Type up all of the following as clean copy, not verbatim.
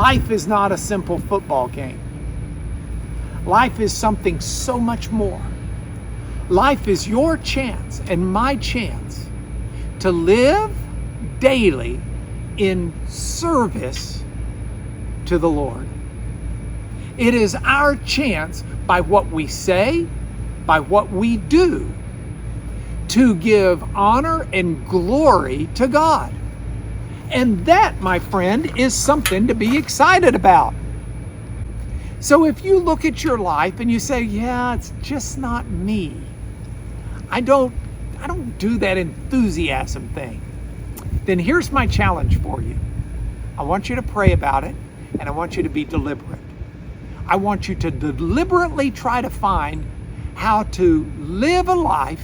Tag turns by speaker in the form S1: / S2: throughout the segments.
S1: Life is not a simple football game. Life is something so much more. Life is your chance and my chance to live daily in service to the Lord. It is our chance by what we say, by what we do, to give honor and glory to God. And that, my friend, is something to be excited about. So if you look at your life and you say, yeah, it's just not me. I don't do that enthusiasm thing. Then here's my challenge for you. I want you to pray about it, and I want you to be deliberate. I want you to deliberately try to find how to live a life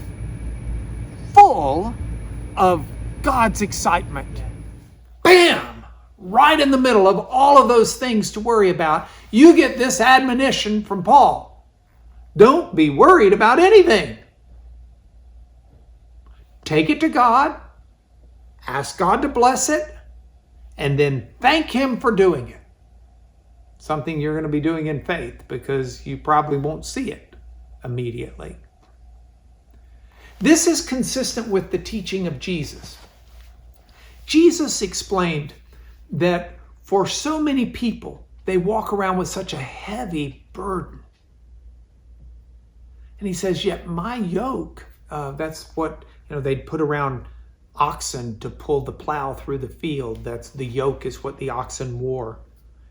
S1: full of God's excitement. Bam! Right in the middle of all of those things to worry about, you get this admonition from Paul. Don't be worried about anything. Take it to God, ask God to bless it, and then thank Him for doing it. Something you're going to be doing in faith because you probably won't see it immediately. This is consistent with the teaching of Jesus. Jesus explained that for so many people, they walk around with such a heavy burden. And he says, yet my yoke, that's what they'd put around oxen to pull the plow through the field. That's the yoke is what the oxen wore.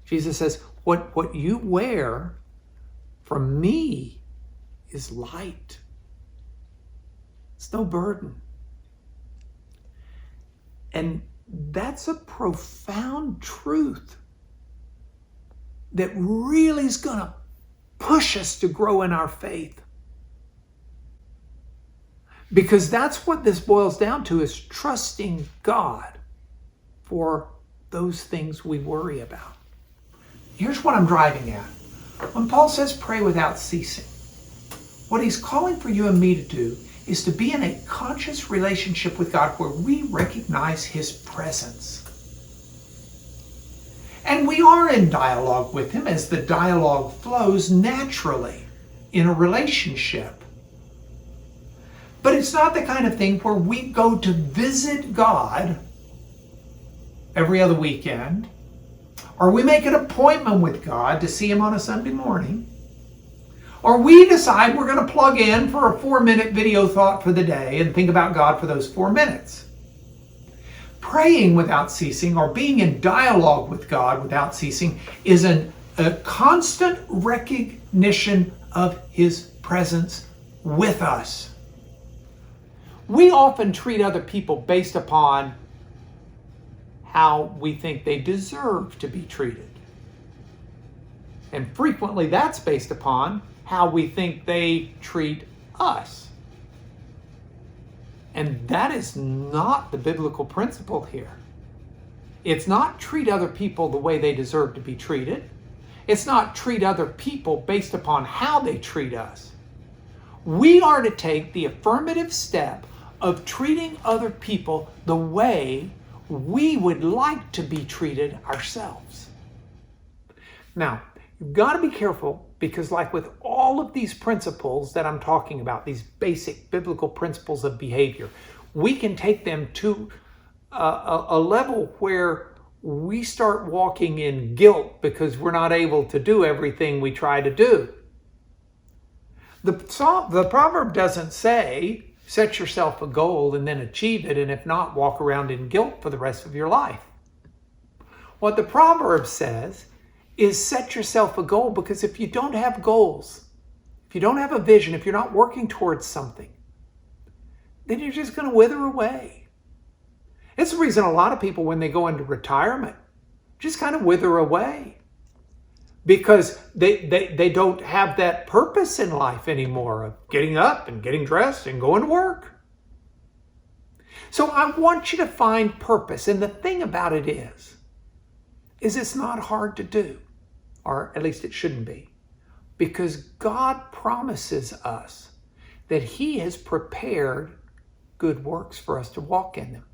S1: Jesus says, what you wear from me is light. It's no burden. And that's a profound truth that really is going to push us to grow in our faith. Because that's what this boils down to, is trusting God for those things we worry about. Here's what I'm driving at. When Paul says pray without ceasing, what he's calling for you and me to do is to be in a conscious relationship with God where we recognize His presence. And we are in dialogue with Him as the dialogue flows naturally in a relationship. But it's not the kind of thing where we go to visit God every other weekend, or we make an appointment with God to see Him on a Sunday morning, or we decide we're going to plug in for a 4-minute video thought for the day and think about God for those 4 minutes. Praying without ceasing, or being in dialogue with God without ceasing, is a constant recognition of His presence with us. We often treat other people based upon how we think they deserve to be treated. And frequently that's based upon how we think they treat us. And that is not the biblical principle here. It's not treat other people the way they deserve to be treated. It's not treat other people based upon how they treat us. We are to take the affirmative step of treating other people the way we would like to be treated ourselves. Now, you've got to be careful, because like with all of these principles that I'm talking about, these basic biblical principles of behavior, we can take them to a level where we start walking in guilt because we're not able to do everything we try to do. The proverb doesn't say, set yourself a goal and then achieve it, and if not, walk around in guilt for the rest of your life. What the proverb says is set yourself a goal, because if you don't have goals, if you don't have a vision, if you're not working towards something, then you're just going to wither away. It's the reason a lot of people, when they go into retirement, just kind of wither away, because they don't have that purpose in life anymore of getting up and getting dressed and going to work. So I want you to find purpose. And the thing about it is it's not hard to do, or at least it shouldn't be, because God promises us that He has prepared good works for us to walk in them.